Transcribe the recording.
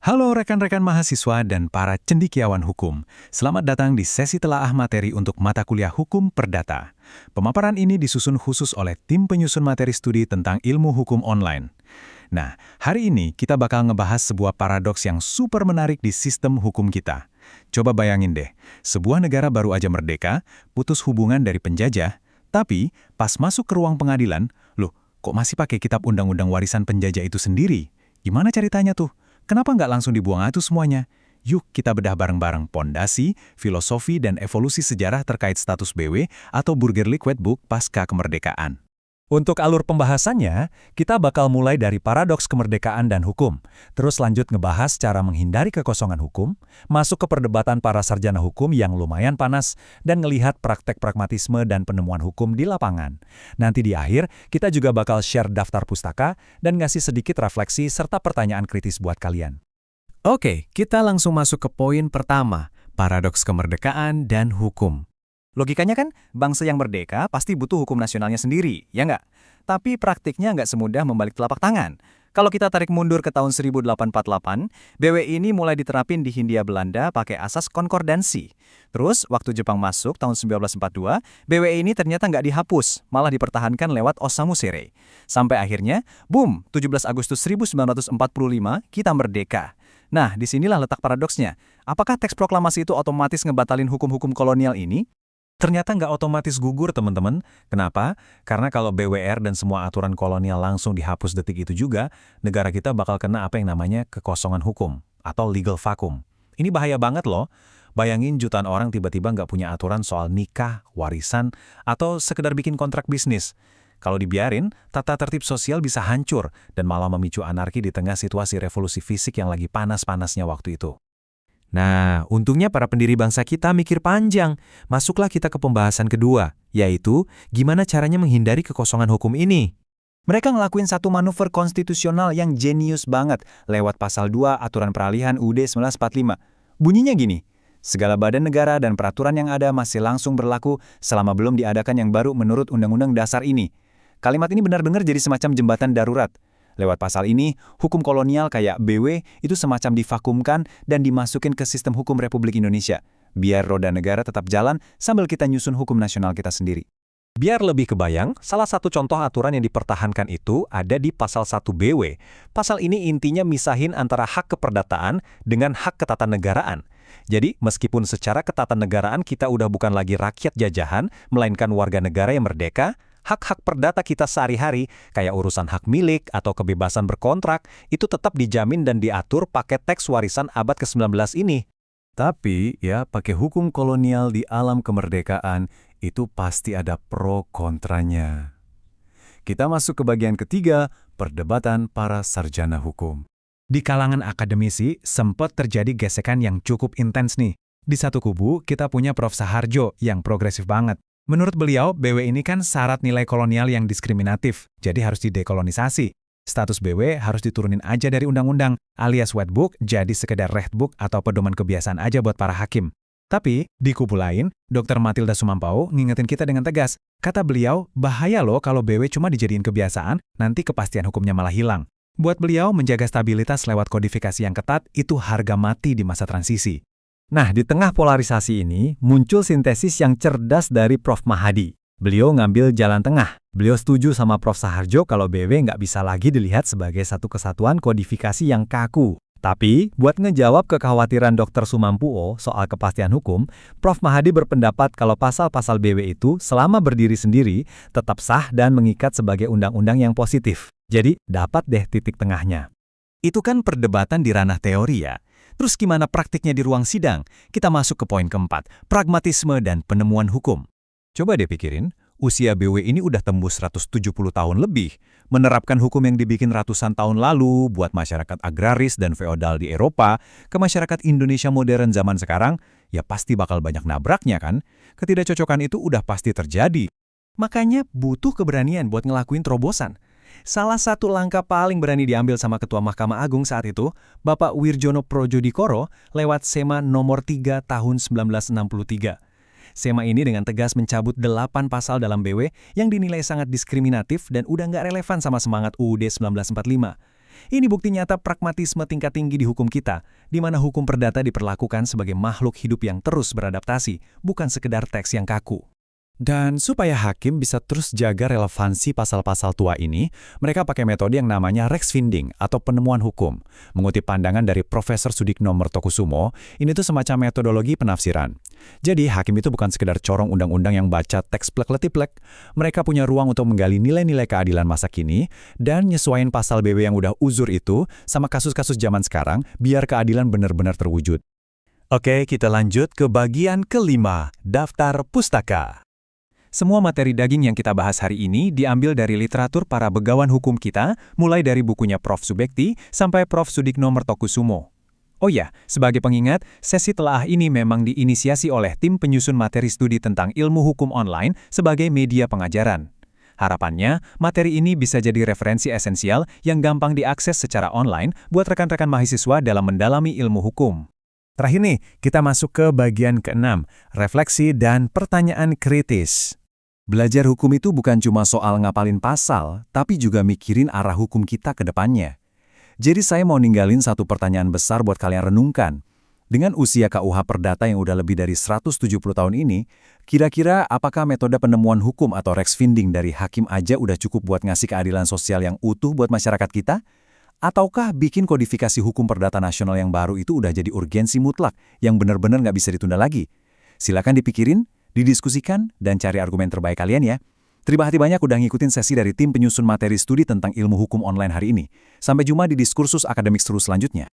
Halo rekan-rekan mahasiswa dan para cendekiawan hukum. Selamat datang di sesi telaah materi untuk mata kuliah Hukum Perdata. Pemaparan ini disusun khusus oleh tim penyusun materi studi tentang ilmu hukum online. Nah, hari ini kita bakal ngebahas sebuah paradoks yang super menarik di sistem hukum kita. Coba bayangin deh, sebuah negara baru aja merdeka, putus hubungan dari penjajah, tapi pas masuk ke ruang pengadilan, loh, kok masih pakai kitab undang-undang warisan penjajah itu sendiri? Gimana ceritanya tuh? Kenapa nggak langsung dibuang aja semuanya? Yuk kita bedah bareng-bareng pondasi, filosofi, dan evolusi sejarah terkait status BW atau Burgerlijk Wetboek pasca kemerdekaan. Untuk alur pembahasannya, kita bakal mulai dari paradoks kemerdekaan dan hukum, terus lanjut ngebahas cara menghindari kekosongan hukum, masuk ke perdebatan para sarjana hukum yang lumayan panas, dan ngelihat praktek pragmatisme dan penemuan hukum di lapangan. Nanti di akhir, kita juga bakal share daftar pustaka dan ngasih sedikit refleksi serta pertanyaan kritis buat kalian. Oke, kita langsung masuk ke poin pertama, paradoks kemerdekaan dan hukum. Logikanya kan, bangsa yang merdeka pasti butuh hukum nasionalnya sendiri, ya nggak? Tapi praktiknya nggak semudah membalik telapak tangan. Kalau kita tarik mundur ke tahun 1848, BW ini mulai diterapin di Hindia Belanda pakai asas konkordansi. Terus, waktu Jepang masuk tahun 1942, BW ini ternyata nggak dihapus, malah dipertahankan lewat Osamu Sere. Sampai akhirnya, boom, 17 Agustus 1945, kita merdeka. Nah, disinilah letak paradoksnya. Apakah teks proklamasi itu otomatis ngebatalin hukum-hukum kolonial ini? Ternyata nggak otomatis gugur, teman-teman. Kenapa? Karena kalau BWR dan semua aturan kolonial langsung dihapus detik itu juga, negara kita bakal kena apa yang namanya kekosongan hukum atau legal vacuum. Ini bahaya banget loh. Bayangin jutaan orang tiba-tiba nggak punya aturan soal nikah, warisan, atau sekedar bikin kontrak bisnis. Kalau dibiarin, tata tertib sosial bisa hancur dan malah memicu anarki di tengah situasi revolusi fisik yang lagi panas-panasnya waktu itu. Nah, untungnya para pendiri bangsa kita mikir panjang. Masuklah kita ke pembahasan kedua, yaitu gimana caranya menghindari kekosongan hukum ini. Mereka ngelakuin satu manuver konstitusional yang jenius banget lewat pasal 2 Aturan Peralihan UUD 1945. Bunyinya gini, segala badan negara dan peraturan yang ada masih langsung berlaku selama belum diadakan yang baru menurut Undang-Undang Dasar ini. Kalimat ini benar-benar jadi semacam jembatan darurat. Lewat pasal ini, hukum kolonial kayak BW itu semacam divakumkan dan dimasukin ke sistem hukum Republik Indonesia, biar roda negara tetap jalan sambil kita nyusun hukum nasional kita sendiri. Biar lebih kebayang, salah satu contoh aturan yang dipertahankan itu ada di pasal 1 BW. Pasal ini intinya misahin antara hak keperdataan dengan hak ketatanegaraan. Jadi, meskipun secara ketatanegaraan kita udah bukan lagi rakyat jajahan, melainkan warga negara yang merdeka, hak-hak perdata kita sehari-hari, kayak urusan hak milik atau kebebasan berkontrak, itu tetap dijamin dan diatur pakai teks warisan abad ke-19 ini. Tapi ya pakai hukum kolonial di alam kemerdekaan itu pasti ada pro kontranya. Kita masuk ke bagian ketiga, perdebatan para sarjana hukum. Di kalangan akademisi, sempat terjadi gesekan yang cukup intens nih. Di satu kubu, kita punya Prof. Saharjo yang progresif banget. Menurut beliau, BW ini kan syarat nilai kolonial yang diskriminatif, jadi harus didekolonisasi. Status BW harus diturunin aja dari undang-undang, alias Wetboek jadi sekedar Rechtboek atau pedoman kebiasaan aja buat para hakim. Tapi, di kubu lain, Dr. Matilda Sumampau ngingetin kita dengan tegas. Kata beliau, bahaya loh kalau BW cuma dijadiin kebiasaan, nanti kepastian hukumnya malah hilang. Buat beliau, menjaga stabilitas lewat kodifikasi yang ketat itu harga mati di masa transisi. Nah, di tengah polarisasi ini, muncul sintesis yang cerdas dari Prof. Mahadi. Beliau ngambil jalan tengah. Beliau setuju sama Prof. Saharjo kalau BW nggak bisa lagi dilihat sebagai satu kesatuan kodifikasi yang kaku. Tapi, buat ngejawab kekhawatiran Dr. Sumampuo soal kepastian hukum, Prof. Mahadi berpendapat kalau pasal-pasal BW itu selama berdiri sendiri, tetap sah dan mengikat sebagai undang-undang yang positif. Jadi, dapat deh titik tengahnya. Itu kan perdebatan di ranah teori ya. Terus gimana praktiknya di ruang sidang? Kita masuk ke poin keempat, pragmatisme dan penemuan hukum. Coba deh pikirin, usia BW ini udah tembus 170 tahun lebih, menerapkan hukum yang dibikin ratusan tahun lalu buat masyarakat agraris dan feodal di Eropa, ke masyarakat Indonesia modern zaman sekarang, ya pasti bakal banyak nabraknya kan? Ketidakcocokan itu udah pasti terjadi. Makanya butuh keberanian buat ngelakuin terobosan. Salah satu langkah paling berani diambil sama Ketua Mahkamah Agung saat itu, Bapak Wirjono Projodikoro, lewat SEMA nomor 3 tahun 1963. SEMA ini dengan tegas mencabut 8 pasal dalam BW yang dinilai sangat diskriminatif dan udah nggak relevan sama semangat UUD 1945. Ini bukti nyata pragmatisme tingkat tinggi di hukum kita, di mana hukum perdata diperlakukan sebagai makhluk hidup yang terus beradaptasi, bukan sekedar teks yang kaku. Dan supaya hakim bisa terus jaga relevansi pasal-pasal tua ini, mereka pakai metode yang namanya Rechtsfinding atau penemuan hukum. Mengutip pandangan dari Profesor Sudikno Mertokusumo, ini tuh semacam metodologi penafsiran. Jadi, hakim itu bukan sekedar corong undang-undang yang baca teks plek-letiplek. Mereka punya ruang untuk menggali nilai-nilai keadilan masa kini dan nyesuaiin pasal BW yang udah uzur itu sama kasus-kasus zaman sekarang biar keadilan benar-benar terwujud. Oke, kita lanjut ke bagian kelima, daftar pustaka. Semua materi daging yang kita bahas hari ini diambil dari literatur para begawan hukum kita, mulai dari bukunya Prof. Subekti sampai Prof. Sudikno Mertokusumo. Oh ya, sebagai pengingat, sesi telaah ini memang diinisiasi oleh tim penyusun materi studi tentang ilmu hukum online sebagai media pengajaran. Harapannya, materi ini bisa jadi referensi esensial yang gampang diakses secara online buat rekan-rekan mahasiswa dalam mendalami ilmu hukum. Terakhir nih, kita masuk ke bagian ke-6, refleksi dan pertanyaan kritis. Belajar hukum itu bukan cuma soal ngapalin pasal, tapi juga mikirin arah hukum kita ke depannya. Jadi saya mau ninggalin satu pertanyaan besar buat kalian renungkan. Dengan usia KUH Perdata yang udah lebih dari 170 tahun ini, kira-kira apakah metode penemuan hukum atau Rechtsfinding dari hakim aja udah cukup buat ngasih keadilan sosial yang utuh buat masyarakat kita? Ataukah bikin kodifikasi hukum perdata nasional yang baru itu udah jadi urgensi mutlak yang benar-benar nggak bisa ditunda lagi? Silakan dipikirin, didiskusikan, dan cari argumen terbaik kalian ya. Terima kasih banyak udah ngikutin sesi dari tim penyusun materi studi tentang ilmu hukum online hari ini. Sampai jumpa di diskursus akademik seru selanjutnya.